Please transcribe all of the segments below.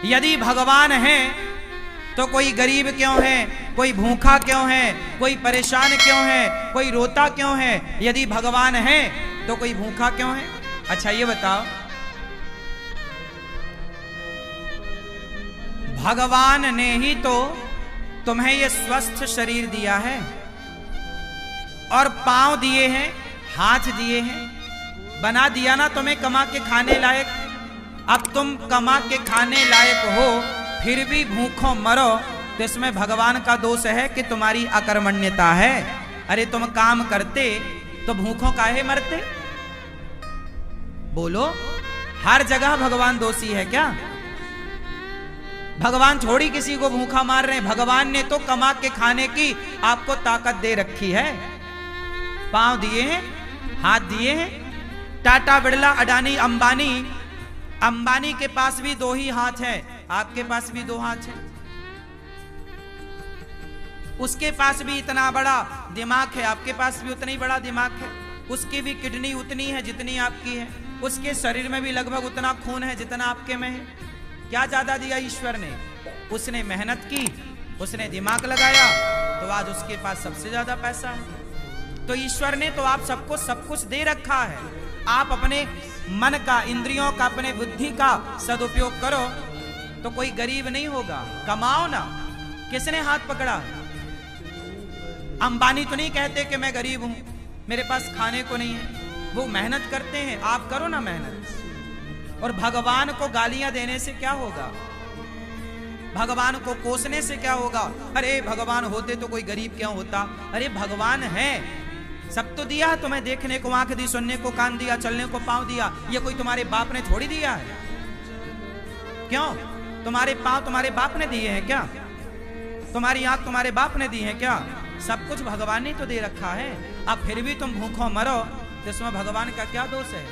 यदि भगवान है तो कोई गरीब क्यों है, कोई भूखा क्यों है, कोई परेशान क्यों है, कोई रोता क्यों है? यदि भगवान है तो कोई भूखा क्यों है? अच्छा ये बताओ, भगवान ने ही तो तुम्हें ये स्वस्थ शरीर दिया है और पांव दिए हैं, हाथ दिए हैं, बना दिया ना तुम्हें कमा के खाने लायक। अब तुम कमा के खाने लायक हो फिर भी भूखों मरो तो इसमें भगवान का दोष है कि तुम्हारी अकर्मण्यता है। अरे तुम काम करते तो भूखों काहे मरते? बोलो, हर जगह भगवान दोषी है क्या? भगवान थोड़ी किसी को भूखा मार रहे हैं। भगवान ने तो कमा के खाने की आपको ताकत दे रखी है। पांव दिए हैं, हाथ दिए हैं। टाटा, बिड़ला, अडानी, अंबानी, अंबानी के पास भी दो ही हाथ है, आपके पास भी दो हाथ है। उसके पास भी इतना बड़ा दिमाग है, आपके पास भी उतना ही बड़ा दिमाग है। उसकी भी किडनी उतनी है जितनी आपकी है। उसके शरीर में भी लगभग उतना खून है जितना आपके में है। क्या ज्यादा दिया ईश्वर ने? उसने मेहनत की, उसने दिमाग लगाया, तो आज उसके पास सबसे ज्यादा पैसा है। तो ईश्वर ने तो आप सबको सब कुछ दे रखा है। आप अपने मन का, इंद्रियों का, अपने बुद्धि का सदुपयोग करो तो कोई गरीब नहीं होगा। कमाओ ना। किसने हाथ पकड़ा? अंबानी तो नहीं कहते कि मैं गरीब हूं, मेरे पास खाने को नहीं है। वो मेहनत करते हैं। आप करो ना मेहनत। और भगवान को गालियां देने से क्या होगा? भगवान को कोसने से क्या होगा? अरे भगवान होते तो कोई गरीब क्यों होता? अरे भगवान है, सब तो दिया है तुम्हें। देखने को आंख दी, सुनने को कान दिया, चलने को पांव दिया। ये कोई तुम्हारे बाप ने थोड़ी दिया है। क्यों? तुम्हारे पांव तुम्हारे बाप ने दिए हैं क्या? तुम्हारी आंख तुम्हारे बाप ने दी है क्या? सब कुछ भगवान ने तो दे रखा है। अब फिर भी तुम भूखों मरो तो इसमें भगवान का क्या दोष है?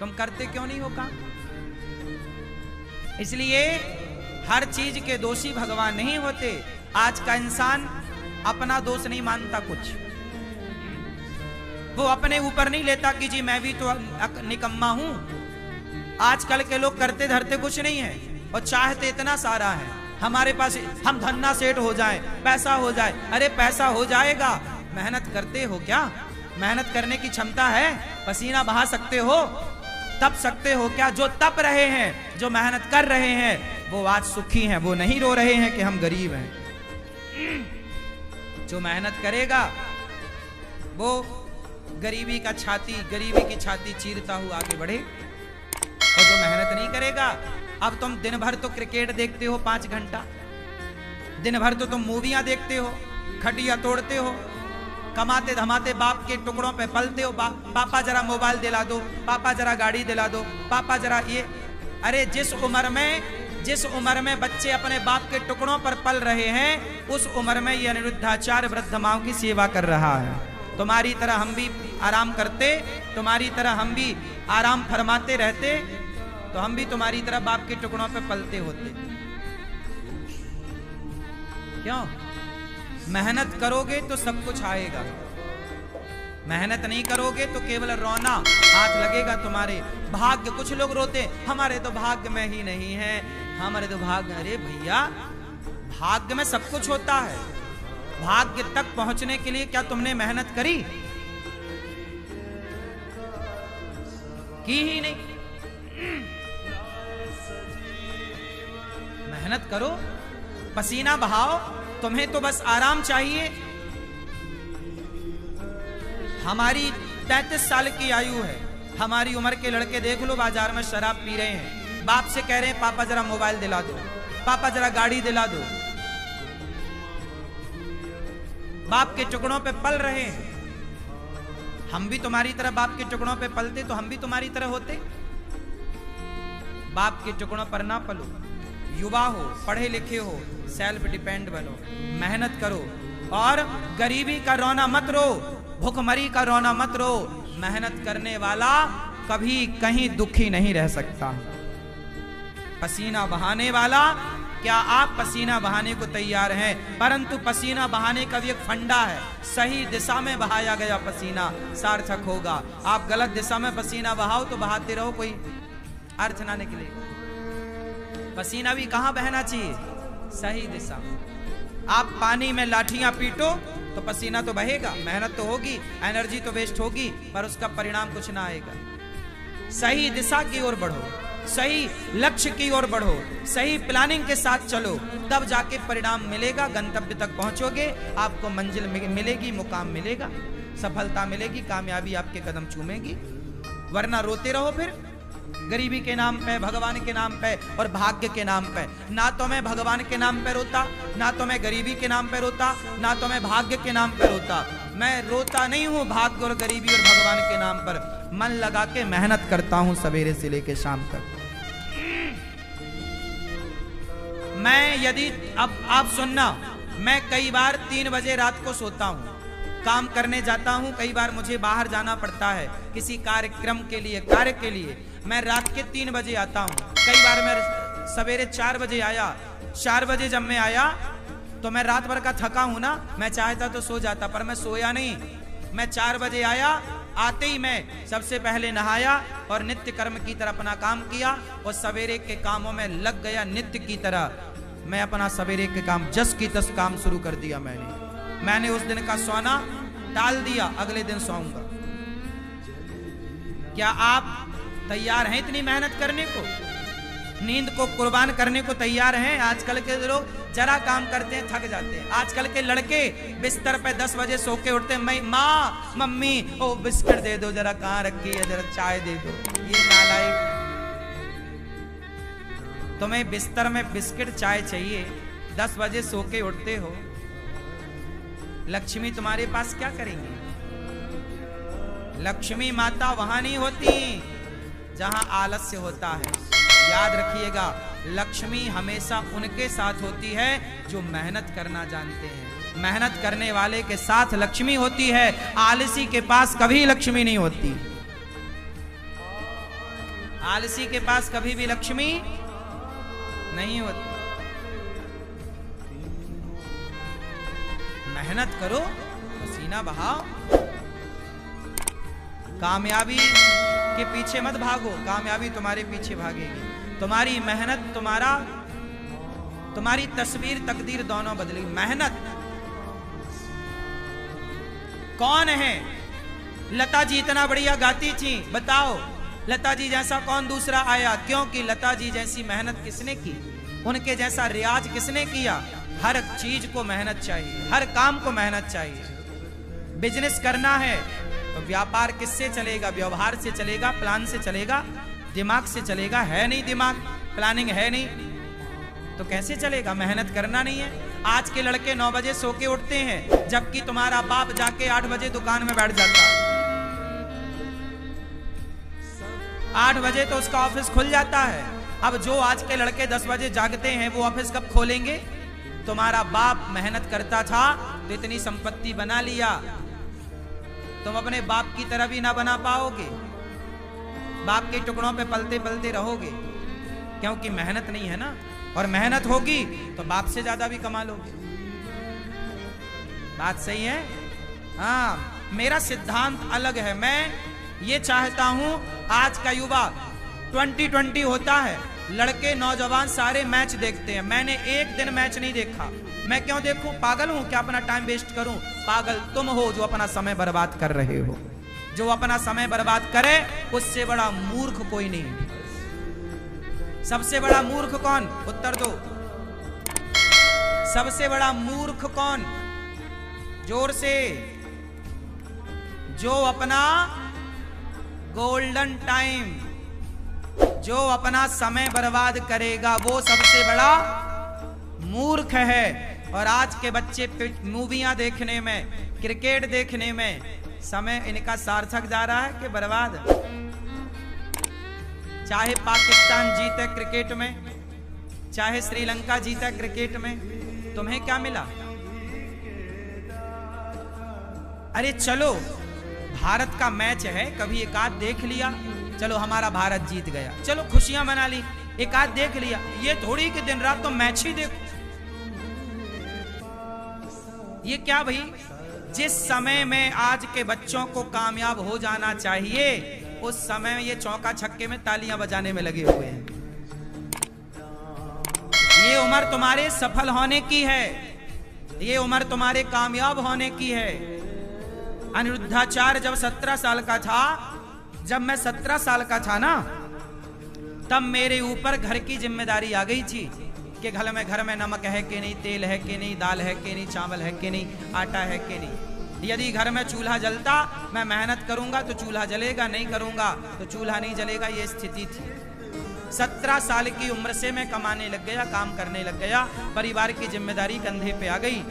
तुम करते क्यों नहीं हो काम? इसलिए हर चीज के दोषी भगवान नहीं होते। आज का इंसान अपना दोष नहीं मानता कुछ। वो अपने ऊपर नहीं लेता कि जी मैं भी तो निकम्मा हूं। आजकल के लोग करते धरते कुछ नहीं है और चाहते इतना सारा है। हमारे पास हम धन्ना सेठ हो जाएं, पैसा हो जाए। अरे पैसा हो जाएगा, मेहनत करते हो क्या? मेहनत करने की क्षमता है? पसीना बहा सकते हो? तप सकते हो क्या? जो तप रहे हैं, जो मेहनत कर रहे हैं, वो आज सुखी हैं। वो नहीं रो रहे हैं कि हम गरीब हैं। जो मेहनत करेगा वो गरीबी की छाती चीरता हुआ आगे बढ़े। और जो मेहनत नहीं करेगा, अब तुम दिन भर तो क्रिकेट देखते हो 5 घंटा, दिन भर तो तुम मूवियां देखते हो, खटिया तोड़ते हो, कमाते धमाते बाप के टुकड़ों पे पलते हो। पापा जरा मोबाइल दिला दो, पापा जरा गाड़ी दिला दो, पापा जरा ये। अरे जिस उम्र में बच्चे अपने बाप के टुकड़ों पर पल रहे हैं, उस उम्र में ये अनिरुद्धाचार्य वृद्ध माओं की सेवा कर रहा है। तुम्हारी तरह हम भी आराम करते, तुम्हारी तरह हम भी आराम फरमाते रहते, तो हम भी तुम्हारी तरह बाप के टुकड़ों पे पलते होते। क्यों? मेहनत करोगे तो सब कुछ आएगा। मेहनत नहीं करोगे तो केवल रोना हाथ लगेगा तुम्हारे। भाग्य, कुछ लोग रोते हमारे तो भाग्य में ही नहीं है, हमारे तो भाग्य। अरे भैया, भाग्य में सब कुछ होता है। भाग्य तक पहुंचने के लिए क्या तुमने मेहनत करी? की ही नहीं। मेहनत करो, पसीना बहाओ। तुम्हें तो बस आराम चाहिए। हमारी 33 साल की आयु है। हमारी उम्र के लड़के देख लो, बाजार में शराब पी रहे हैं, बाप से कह रहे हैं पापा जरा मोबाइल दिला दो, पापा जरा गाड़ी दिला दो। बाप के टुकड़ों पे पल रहे हैं। हम भी तुम्हारी तरह बाप के टुकड़ों पे पलते तो हम भी तुम्हारी तरह होते। बाप के टुकड़ों पर ना पलो। युवा हो, पढ़े लिखे हो, सेल्फ डिपेंड बनो, मेहनत करो और गरीबी का रोना मत रो, भूखमरी का रोना मत रो। मेहनत करने वाला कभी कहीं दुखी नहीं रह सकता। पसीना बहाने वाला, क्या आप पसीना बहाने को तैयार हैं? परंतु पसीना बहाने का भी एक फंडा है। सही दिशा में बहाया गया पसीना सार्थक होगा। आप गलत दिशा में पसीना बहाओ तो बहाते रहो, कोई अर्थ ना निकले। पसीना भी कहाँ बहना चाहिए? सही दिशा। आप पानी में लाठियां पीटो तो पसीना तो बहेगा, मेहनत तो होगी, एनर्जी तो वेस्ट होगी, पर उसका परिणाम कुछ ना आएगा। सही दिशा की ओर बढ़ो, सही लक्ष्य की ओर बढ़ो, सही प्लानिंग के साथ चलो, तब जाके परिणाम मिलेगा, गंतव्य तक पहुंचोगे, आपको मंजिल मिलेगी, मुकाम मिलेगा, सफलता मिलेगी, कामयाबी आपके कदम चूमेगी। वरना रोते रहो फिर गरीबी के नाम पे, भगवान के नाम पे और भाग्य के नाम पे। ना तो मैं भगवान के नाम पे रोता, ना तो मैं गरीबी के नाम पे रोता, ना तो मैं भाग्य के नाम पे रोता। मैं रोता नहीं हूं भाग्य और गरीबी और भगवान के नाम पर, मन लगा के मेहनत करता हूं सवेरे से लेके शाम तक। मैं यदि अब आप सुनना, मैं कई बार 3 बजे रात को सोता हूं, काम करने जाता हूं, कई बार मुझे बाहर जाना पड़ता है किसी कार्यक्रम के लिए, कार्य के लिए, मैं रात के 3 बजे आता हूं। कई बार मैं सवेरे 4 बजे आया। 4 बजे जब मैं आया तो मैं रात भर का थका हूं ना, मैं चाहता तो सो जाता, पर मैं सोया नहीं। मैं 4 बजे आया, आते ही मैं सबसे पहले नहाया और नित्य कर्म की तरह अपना काम किया और सवेरे के कामों में लग गया नित्य की तरह। मैं अपना सवेरे के काम जस की तस काम शुरू कर दिया। मैंने उस दिन का सोना टाल दिया, अगले दिन सोऊंगा। क्या आप तैयार हैं इतनी मेहनत करने को? नींद को कुर्बान करने को तैयार हैं? आजकल के लोग जरा काम करते हैं थक जाते हैं। आजकल के लड़के बिस्तर पे 10 बजे सो के उठते हैं, माँ मम्मी ओ बिस्किट दे दो जरा, कहाँ रखी है, जरा चाय दे दो। ये नालायक, तुम्हें बिस्तर में बिस्किट चाय चाहिए, 10 बजे सो के उठते हो। लक्ष्मी तुम्हारे पास क्या करेंगी? लक्ष्मी माता वहां नहीं होती जहां आलस्य होता है। याद रखिएगा, लक्ष्मी हमेशा उनके साथ होती है जो मेहनत करना जानते हैं। मेहनत करने वाले के साथ लक्ष्मी होती है, आलसी के पास कभी लक्ष्मी नहीं होती। आलसी के पास कभी भी लक्ष्मी नहीं होती। मेहनत करो, पसीना बहाओ, कामयाबी के पीछे मत भागो, कामयाबी तुम्हारे पीछे भागेगी। तुम्हारी मेहनत तुम्हारी तस्वीर तकदीर दोनों बदलेगी। मेहनत कौन है? लता जी इतना बढ़िया गाती थी, बताओ लता जी जैसा कौन दूसरा आया? क्योंकि लता जी जैसी मेहनत किसने की? उनके जैसा रियाज किसने किया? हर चीज को मेहनत चाहिए, हर काम को मेहनत चाहिए। बिजनेस करना है तो व्यापार किससे चलेगा? व्यवहार से चलेगा, प्लान से चलेगा, दिमाग से चलेगा। है नहीं दिमाग, प्लानिंग है नहीं, तो कैसे चलेगा? मेहनत करना नहीं है। आज के लड़के 9 बजे सो के उठते हैं, जबकि तुम्हारा बाप जाके 8 बजे दुकान में बैठ जाता। 8 बजे तो उसका ऑफिस खुल जाता है। अब जो आज के लड़के 10 बजे जागते हैं, वो ऑफिस कब खोलेंगे? तुम्हारा बाप मेहनत करता था तो इतनी संपत्ति बना लिया, तुम अपने बाप की तरह भी ना बना पाओगे। बाप के टुकड़ों पे पलते पलते रहोगे, क्योंकि मेहनत नहीं है ना। और मेहनत होगी तो बाप से ज्यादा भी कमा लोगे। बात सही है? हाँ, मेरा सिद्धांत अलग है। मैं ये चाहता हूं, आज का युवा 2020 होता है, लड़के नौजवान सारे मैच देखते हैं। मैंने एक दिन मैच नहीं देखा। मैं क्यों देखूं? पागल हूं क्या अपना टाइम वेस्ट करूं? पागल तुम हो जो अपना समय बर्बाद कर रहे हो। जो अपना समय बर्बाद करे उससे बड़ा मूर्ख कोई नहीं। सबसे बड़ा मूर्ख कौन? उत्तर दो। सबसे बड़ा मूर्ख कौन? जोर से। जो अपना गोल्डन टाइम, जो अपना समय बर्बाद करेगा, वो सबसे बड़ा मूर्ख है। और आज के बच्चे मूवियां देखने में, क्रिकेट देखने में समय इनका सार्थक जा रहा है कि बर्बाद? चाहे पाकिस्तान जीते क्रिकेट में, चाहे श्रीलंका जीता क्रिकेट में, तुम्हें क्या मिला? अरे चलो, भारत का मैच है, कभी एक आध देख लिया, चलो हमारा भारत जीत गया, चलो खुशियां मना ली, एक आध देख लिया। ये थोड़ी कि दिन रात तो मैच ही देखो। ये क्या भाई? जिस समय में आज के बच्चों को कामयाब हो जाना चाहिए, उस समय में ये चौका छक्के में तालियां बजाने में लगे हुए हैं। उम्र तुम्हारे सफल होने की है, ये उम्र तुम्हारे कामयाब होने की है। अनिरुद्धाचार्य जब 17 साल का था, जब मैं 17 साल का था ना, तब मेरे ऊपर घर की जिम्मेदारी आ गई थी कि घर में नमक है कि नहीं, तेल है कि नहीं, दाल है कि नहीं, चावल है कि नहीं, आटा है कि नहीं। यदि घर में चूल्हा जलता, मैं मेहनत करूंगा तो चूल्हा जलेगा, नहीं करूंगा तो चूल्हा नहीं जलेगा, ये स्थिति थी। 17 साल की उम्र से मैं कमाने लग गया, काम करने लग गया, परिवार की जिम्मेदारी कंधे पे आ गई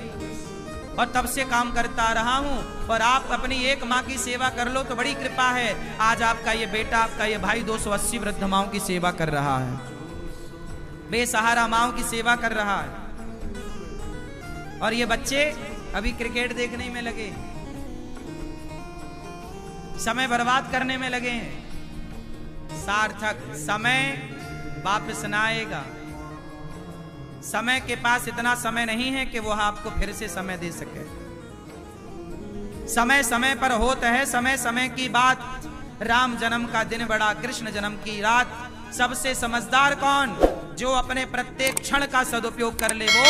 और तब से काम करता रहा हूं। और आप अपनी एक माँ की सेवा कर लो तो बड़ी कृपा है। आज आपका ये बेटा, आपका ये भाई 280 वृद्ध माओं की सेवा कर रहा है, बेसहारा माओं की सेवा कर रहा है। और ये बच्चे अभी क्रिकेट देखने में लगे, समय बर्बाद करने में लगे हैं। सार्थक समय वापस ना आएगा। समय के पास इतना समय नहीं है कि वो आपको फिर से समय दे सके। समय समय पर होता है, समय समय की बात। राम जन्म का दिन बड़ा, कृष्ण जन्म की रात। सबसे समझदार कौन? जो अपने प्रत्येक क्षण का सदुपयोग कर ले, वो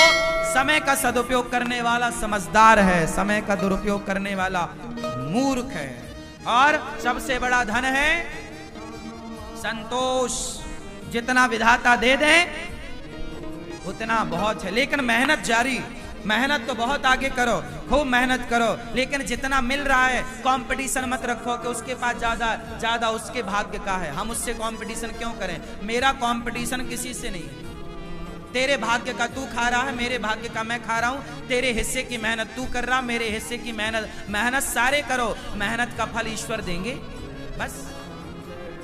समय का सदुपयोग करने वाला समझदार है। समय का दुरुपयोग करने वाला मूर्ख है। और सबसे बड़ा धन है संतोष। जितना विधाता दे दे उतना बहुत है, लेकिन मेहनत जारी। मेहनत तो बहुत आगे करो, खूब मेहनत करो, लेकिन जितना मिल रहा है कंपटीशन मत रखो कि उसके पास ज्यादा उसके भाग्य का है, हम उससे कंपटीशन क्यों करें। मेरा कंपटीशन किसी से नहीं है। तेरे भाग्य का तू खा रहा है, मेरे भाग्य का मैं खा रहा हूं। तेरे हिस्से की मेहनत तू कर रहा, मेरे हिस्से की मेहनत सारे करो। मेहनत का फल ईश्वर देंगे। बस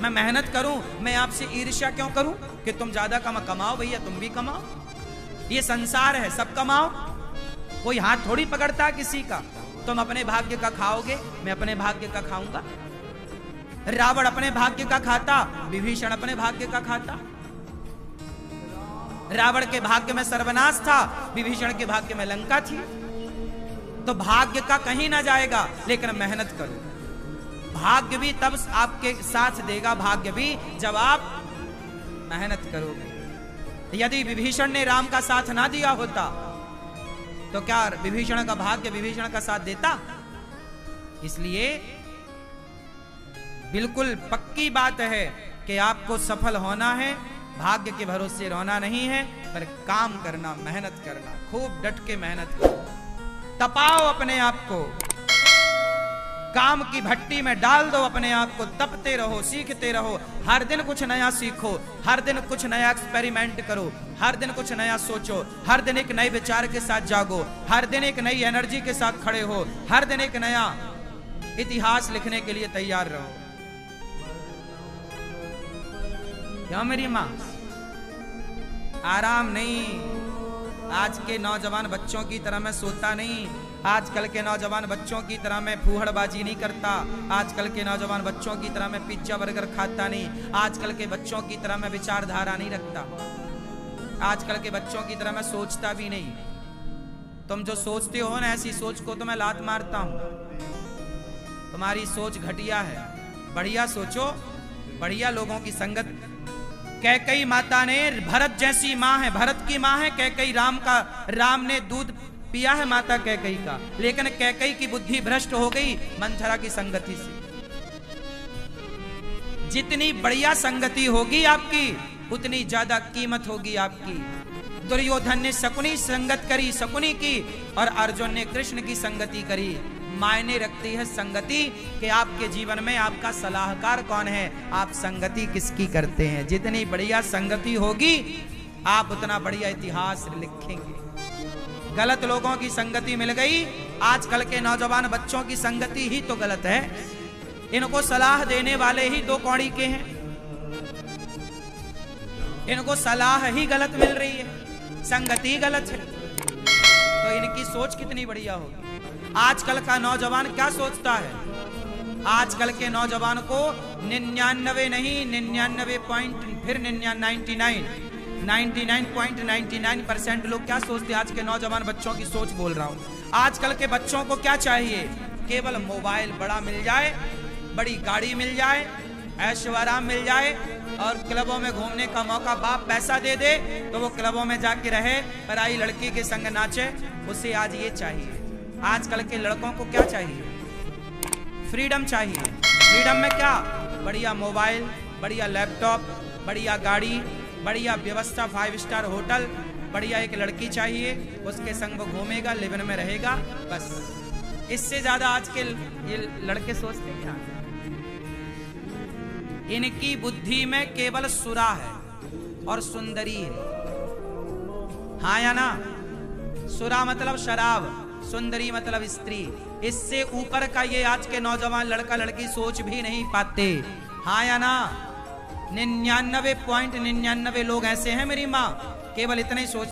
मैं मेहनत करूं, मैं आपसे ईर्ष्या क्यों करूं कि तुम ज्यादा कमाओ। भैया तुम भी कमाओ, ये संसार है, सब कमाओ। कोई हाथ थोड़ी पकड़ता किसी का। तुम अपने भाग्य का खाओगे, मैं अपने भाग्य का खाऊंगा। रावण अपने भाग्य का खाता, विभीषण अपने भाग्य का खाता। रावण के भाग्य में सर्वनाश था, विभीषण के भाग्य में लंका थी। तो भाग्य का कहीं ना जाएगा, लेकिन मेहनत करो। भाग्य भी तब आपके साथ देगा, भाग्य भी जब आप मेहनत करोगे। यदि विभीषण ने राम का साथ ना दिया होता तो क्या विभीषण का भाग्य विभीषण का साथ देता? इसलिए बिल्कुल पक्की बात है कि आपको सफल होना है, भाग्य के भरोसे रहना नहीं है, पर काम करना, मेहनत करना, खूब डट के मेहनत करो। तपाओ अपने आप को, काम की भट्टी में डाल दो अपने आप को, तपते रहो, सीखते रहो। हर दिन कुछ नया सीखो, हर दिन कुछ नया एक्सपेरिमेंट करो, हर दिन कुछ नया सोचो, हर दिन एक नए विचार के साथ जागो, हर दिन एक नई एनर्जी के साथ खड़े हो, हर दिन एक नया इतिहास लिखने के लिए तैयार रहो। क्यों मेरी मां? आराम नहीं। आज के नौजवान बच्चों की तरह मैं सोता नहीं, आजकल के नौजवान बच्चों की तरह मैं फूहड़बाजी नहीं करता, आजकल के नौजवान बच्चों की तरह मैं पिज्जा बर्गर खाता नहीं, आजकल के बच्चों की तरह मैं विचारधारा नहीं रखता, आजकल के बच्चों की तरह मैं सोचता भी नहीं। तुम जो सोचते हो ना, ऐसी सोच को तो मैं लात मारता हूं। तुम्हारी सोच घटिया है, बढ़िया सोचो, बढ़िया लोगों की संगत। कैकई माता ने, भरत जैसी माँ है, भरत की माँ है कैकई, राम ने दूध पिया है माता कैकई का, लेकिन कैकई की बुद्धि भ्रष्ट हो गई मंथरा की संगति से। जितनी बढ़िया संगति होगी आपकी, उतनी ज्यादा कीमत होगी आपकी। दुर्योधन ने शकुनी संगत करी, शकुनी की, और अर्जुन ने कृष्ण की संगति करी। मायने रखती है संगति कि आपके जीवन में आपका सलाहकार कौन है, आप संगति किसकी करते हैं। जितनी बढ़िया संगति होगी, आप उतना बढ़िया इतिहास लिखेंगे। गलत लोगों की संगति मिल गई, आजकल के नौजवान बच्चों की संगति ही तो गलत है। इनको सलाह देने वाले ही दो कौड़ी के हैं, इनको सलाह ही गलत मिल रही है, संगति गलत है, तो इनकी सोच कितनी बढ़िया होगी। आजकल का नौजवान क्या सोचता है? आजकल के नौजवान को 99 नहीं, 99 पॉइंट, फिर 99.99% लोग क्या सोचते हैं? आज के नौजवान बच्चों की सोच बोल रहा हूं। आजकल के बच्चों को क्या चाहिए? केवल मोबाइल बड़ा मिल जाए, बड़ी गाड़ी मिल जाए, ऐशो आराम मिल जाए और क्लबों में घूमने का मौका, बाप पैसा दे दे तो वो क्लबों में जाके रहे, पराई लड़की के संग नाचे, उसे आज ये चाहिए। आजकल के लड़कों को क्या चाहिए? फ्रीडम चाहिए। फ्रीडम में क्या? बढ़िया मोबाइल, बढ़िया लैपटॉप, बढ़िया गाड़ी, बढ़िया व्यवस्था, 5 स्टार होटल, बढ़िया एक लड़की चाहिए, उसके संग वो घूमेगा, लिव-इन में रहेगा, बस। इससे ज्यादा आज के ये लड़के सोचते क्या? इनकी बुद्धि में केवल सुरा है और सुंदरी है। हाँ या ना? सुरा मतलब शराब, सुंदरी मतलब स्त्री। इससे ऊपर का ये आज के नौजवान लड़का लड़की सोच भी नहीं पाते। हाँ या ना? 99.99 लोग ऐसे हैं मेरी माँ, केवल इतना ही सोच